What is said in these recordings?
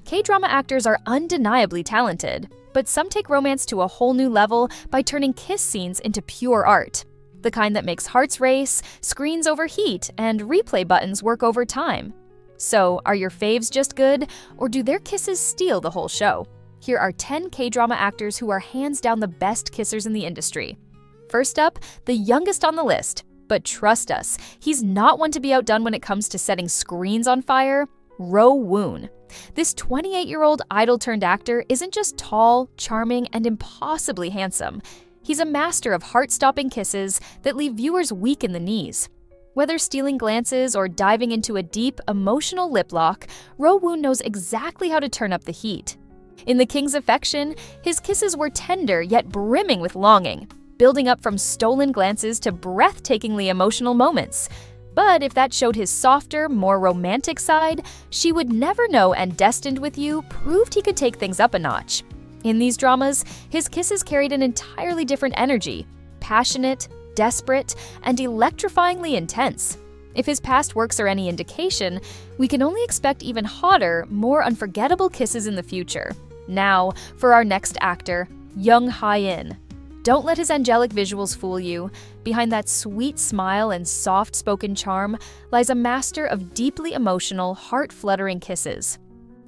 K-drama actors are undeniably talented, but some take romance to a whole new level by turning kiss scenes into pure art. The kind that makes hearts race, screens overheat, and replay buttons work over time. So, are your faves just good, or do their kisses steal the whole show? Here are 10 K-drama actors who are hands down the best kissers in the industry. First up, the youngest on the list, but trust us, he's not one to be outdone when it comes to setting screens on fire, Ro-woon. This 28-year-old idol-turned-actor isn't just tall, charming, and impossibly handsome. He's a master of heart-stopping kisses that leave viewers weak in the knees. Whether stealing glances or diving into a deep, emotional lip lock, Ro-woon knows exactly how to turn up the heat. In The King's Affection, his kisses were tender yet brimming with longing, building up from stolen glances to breathtakingly emotional moments. But if that showed his softer, more romantic side, She Would Never Know and Destined With You proved he could take things up a notch. In these dramas, his kisses carried an entirely different energy, passionate, desperate, and electrifyingly intense. If his past works are any indication, we can only expect even hotter, more unforgettable kisses in the future. Now, for our next actor, young Hae-in. Don't let his angelic visuals fool you. Behind that sweet smile and soft-spoken charm lies a master of deeply emotional, heart-fluttering kisses.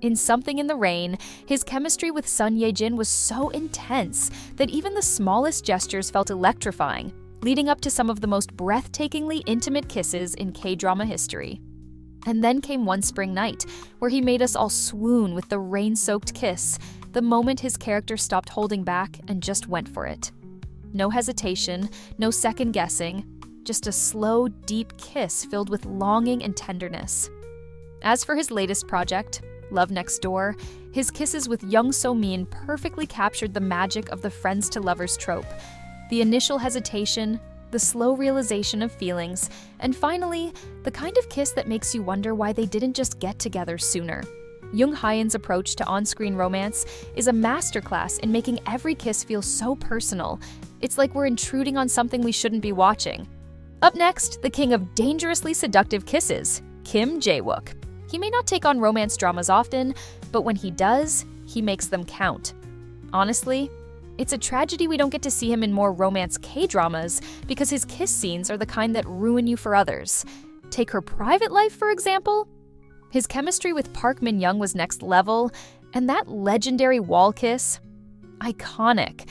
In Something in the Rain, his chemistry with Sun Ye-jin was so intense that even the smallest gestures felt electrifying, leading up to some of the most breathtakingly intimate kisses in K-drama history. And then came One Spring Night, where he made us all swoon with the rain-soaked kiss, the moment his character stopped holding back and just went for it. No hesitation, no second-guessing, just a slow, deep kiss filled with longing and tenderness. As for his latest project, Love Next Door, his kisses with Young So-min perfectly captured the magic of the friends-to-lovers trope. The initial hesitation, the slow realization of feelings, and finally, the kind of kiss that makes you wonder why they didn't just get together sooner. Young Hae-in's approach to on-screen romance is a masterclass in making every kiss feel so personal. It's like we're intruding on something we shouldn't be watching. Up next, the king of dangerously seductive kisses, Jae-wook. He may not take on romance dramas often, but when he does, he makes them count. Honestly, it's a tragedy we don't get to see him in more romance K-dramas because his kiss scenes are the kind that ruin you for others. Take Her Private Life, for example. His chemistry with Park Min-young was next level, and that legendary wall kiss, iconic.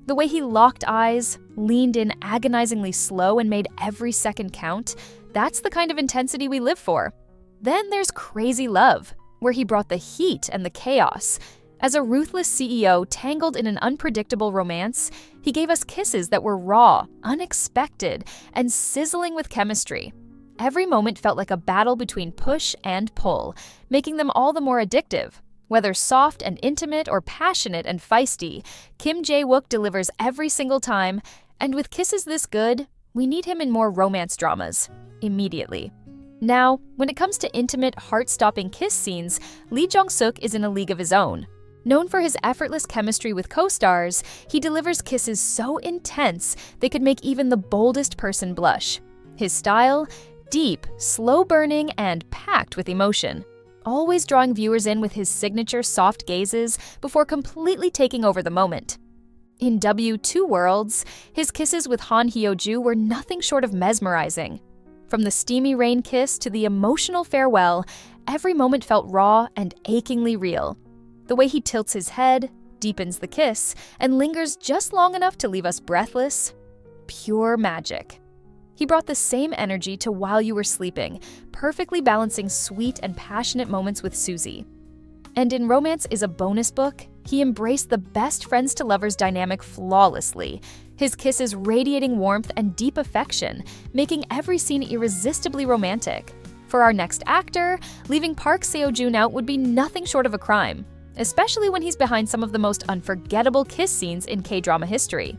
The way he locked eyes, leaned in agonizingly slow, and made every second count, that's the kind of intensity we live for. Then there's Crazy Love, where he brought the heat and the chaos. As a ruthless CEO tangled in an unpredictable romance, he gave us kisses that were raw, unexpected, and sizzling with chemistry. Every moment felt like a battle between push and pull, making them all the more addictive. Whether soft and intimate or passionate and feisty, Jae-wook delivers every single time, and with kisses this good, we need him in more romance dramas, immediately. Now, when it comes to intimate, heart-stopping kiss scenes, Lee Jong-seok is in a league of his own. Known for his effortless chemistry with co-stars, he delivers kisses so intense they could make even the boldest person blush. His style? Deep, slow-burning, and packed with emotion, always drawing viewers in with his signature soft gazes before completely taking over the moment. In Two Worlds, his kisses with Han Hyo-ju were nothing short of mesmerizing. From the steamy rain kiss to the emotional farewell, every moment felt raw and achingly real. The way he tilts his head, deepens the kiss, and lingers just long enough to leave us breathless, pure magic. He brought the same energy to While You Were Sleeping, perfectly balancing sweet and passionate moments with Suzy. And in Romance is a Bonus Book, he embraced the best friends-to-lovers dynamic flawlessly, his kisses radiating warmth and deep affection, making every scene irresistibly romantic. For our next actor, leaving Park Seo-joon out would be nothing short of a crime, especially when he's behind some of the most unforgettable kiss scenes in K-drama history.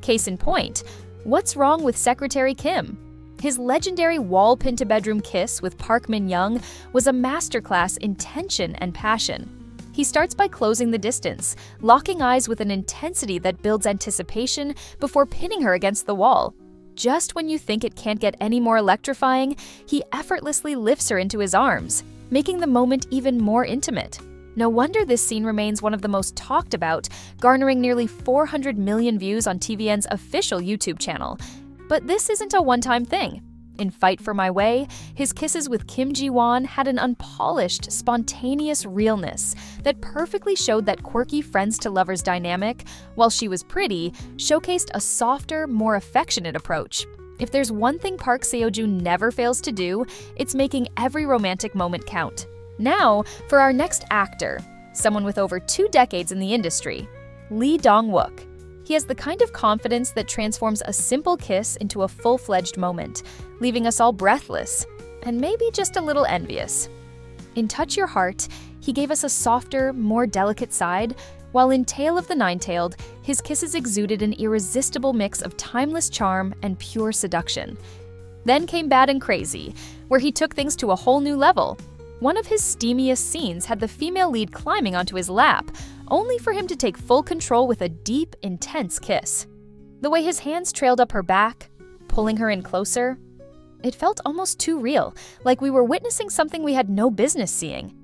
Case in point, what's wrong with Secretary Kim? His legendary wall-pin-to-bedroom kiss with Park Min-young was a masterclass in tension and passion. He starts by closing the distance, locking eyes with an intensity that builds anticipation before pinning her against the wall. Just when you think it can't get any more electrifying, he effortlessly lifts her into his arms, making the moment even more intimate. No wonder this scene remains one of the most talked about, garnering nearly 400 million views on TVN's official YouTube channel. But this isn't a one-time thing. In Fight for My Way, his kisses with Kim Ji-won had an unpolished, spontaneous realness that perfectly showed that quirky friends-to-lovers dynamic, while she was pretty, showcased a softer, more affectionate approach. If there's one thing Park Seo-joon never fails to do, it's making every romantic moment count. Now, for our next actor, someone with over 2 decades in the industry, Lee Dong-wook. He has the kind of confidence that transforms a simple kiss into a full-fledged moment, leaving us all breathless and maybe just a little envious. In Touch Your Heart, he gave us a softer, more delicate side, while in Tale of the Nine-Tailed, his kisses exuded an irresistible mix of timeless charm and pure seduction. Then came Bad and Crazy, where he took things to a whole new level. One of his steamiest scenes had the female lead climbing onto his lap, only for him to take full control with a deep, intense kiss. The way his hands trailed up her back, pulling her in closer, it felt almost too real, like we were witnessing something we had no business seeing.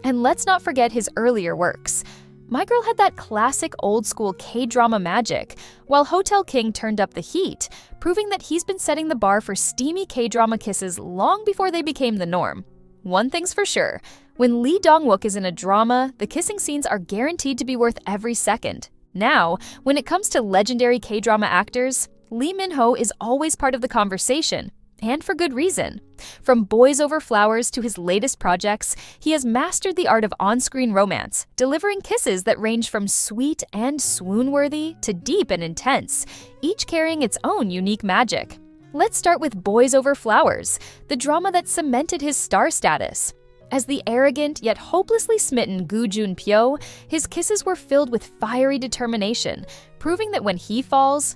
And let's not forget his earlier works. My Girl had that classic old-school K-drama magic, while Hotel King turned up the heat, proving that he's been setting the bar for steamy K-drama kisses long before they became the norm. One thing's for sure, when Lee Dong-wook is in a drama, the kissing scenes are guaranteed to be worth every second. Now, when it comes to legendary K-drama actors, Lee Min-ho is always part of the conversation, and for good reason. From Boys Over Flowers to his latest projects, he has mastered the art of on-screen romance, delivering kisses that range from sweet and swoon-worthy to deep and intense, each carrying its own unique magic. Let's start with Boys Over Flowers, the drama that cemented his star status. As the arrogant yet hopelessly smitten Gu Jun-pyo, his kisses were filled with fiery determination, proving that when he falls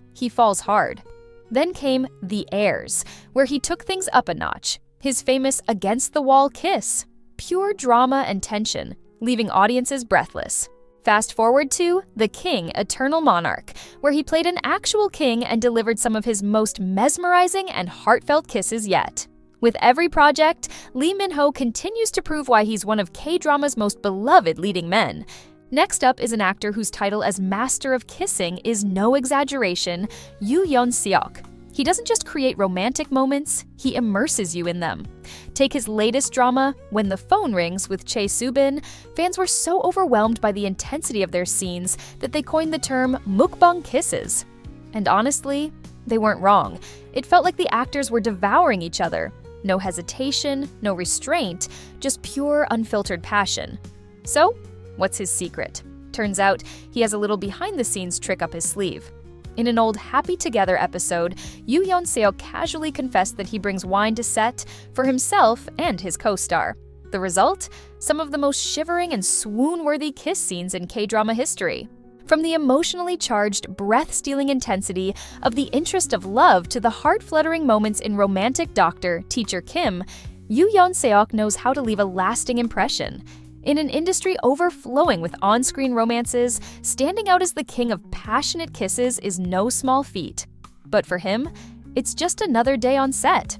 hard. Then came The Heirs, where he took things up a notch, his famous against-the-wall kiss. Pure drama and tension, leaving audiences breathless. Fast forward to The King, Eternal Monarch, where he played an actual king and delivered some of his most mesmerizing and heartfelt kisses yet. With every project, Lee Min-ho continues to prove why he's one of K-drama's most beloved leading men. Next up is an actor whose title as Master of Kissing is no exaggeration, Yeon-seok. He doesn't just create romantic moments, he immerses you in them. Take his latest drama, When the Phone Rings with Chae Soo-bin, fans were so overwhelmed by the intensity of their scenes that they coined the term mukbang kisses. And honestly, they weren't wrong. It felt like the actors were devouring each other. No hesitation, no restraint, just pure, unfiltered passion. So, what's his secret? Turns out, he has a little behind-the-scenes trick up his sleeve. In an old Happy Together episode, Yeon-seok casually confessed that he brings wine to set for himself and his co-star. The result? Some of the most shivering and swoon-worthy kiss scenes in K-drama history. From the emotionally charged, breath-stealing intensity of The Interest of Love to the heart-fluttering moments in Romantic Doctor, Teacher Kim, Yeon-seok knows how to leave a lasting impression. In an industry overflowing with on-screen romances, standing out as the king of passionate kisses is no small feat. But for him, it's just another day on set.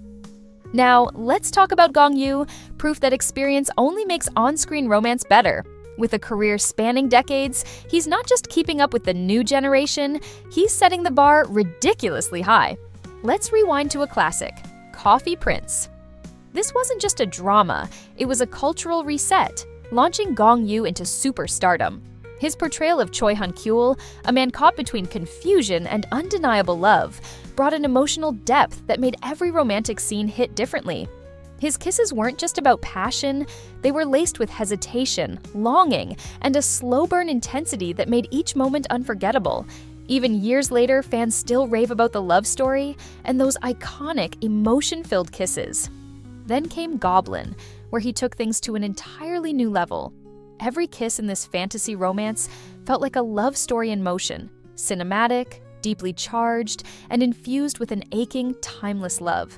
Now, let's talk about Gong-Yoo, proof that experience only makes on-screen romance better. With a career spanning decades, he's not just keeping up with the new generation, he's setting the bar ridiculously high. Let's rewind to a classic, Coffee Prince. This wasn't just a drama, it was a cultural reset, launching Gong-Yoo into superstardom. His portrayal of Choi Han-kyul, a man caught between confusion and undeniable love, brought an emotional depth that made every romantic scene hit differently. His kisses weren't just about passion, they were laced with hesitation, longing, and a slow-burn intensity that made each moment unforgettable. Even years later, fans still rave about the love story and those iconic, emotion-filled kisses. Then came Goblin, where he took things to an entirely new level. Every kiss in this fantasy romance felt like a love story in motion, cinematic, deeply charged, and infused with an aching, timeless love.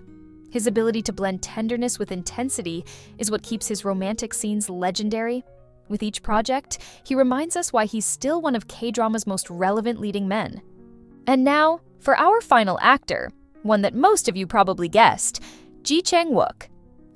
His ability to blend tenderness with intensity is what keeps his romantic scenes legendary. With each project, he reminds us why he's still one of K-drama's most relevant leading men. And now, for our final actor, one that most of you probably guessed, Chang-wook.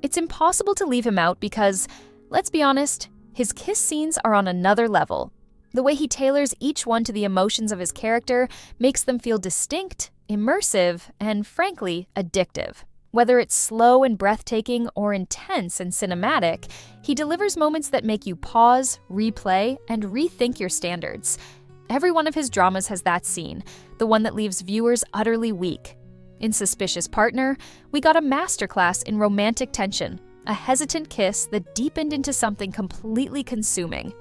It's impossible to leave him out because, let's be honest, his kiss scenes are on another level. The way he tailors each one to the emotions of his character makes them feel distinct, immersive, and frankly, addictive. Whether it's slow and breathtaking or intense and cinematic, he delivers moments that make you pause, replay, and rethink your standards. Every one of his dramas has that scene, the one that leaves viewers utterly weak. In Suspicious Partner, we got a masterclass in romantic tension, a hesitant kiss that deepened into something completely consuming.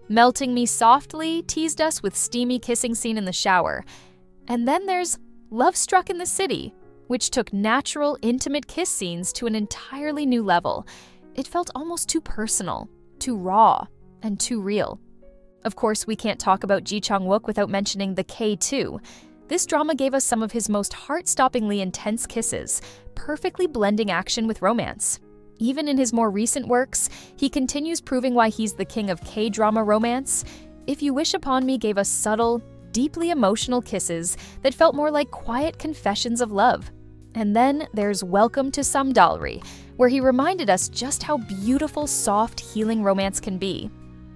Melting Me Softly teased us with steamy kissing scene in the shower. And then there's Love Struck in the City, which took natural, intimate kiss scenes to an entirely new level. It felt almost too personal, too raw, and too real. Of course, we can't talk about Chang-wook without mentioning the K2. This drama gave us some of his most heart-stoppingly intense kisses, perfectly blending action with romance. Even in his more recent works, he continues proving why he's the king of K-drama romance. If You Wish Upon Me gave us subtle, deeply emotional kisses that felt more like quiet confessions of love. And then there's Welcome to Samdalri, where he reminded us just how beautiful, soft, healing romance can be,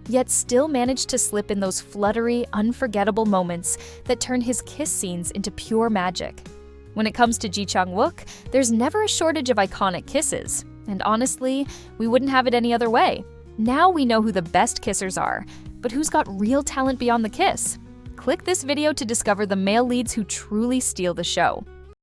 yet still managed to slip in those fluttery, unforgettable moments that turn his kiss scenes into pure magic. When it comes to Chang-wook, there's never a shortage of iconic kisses. And honestly, we wouldn't have it any other way. Now we know who the best kissers are, but who's got real talent beyond the kiss? Click this video to discover the male leads who truly steal the show.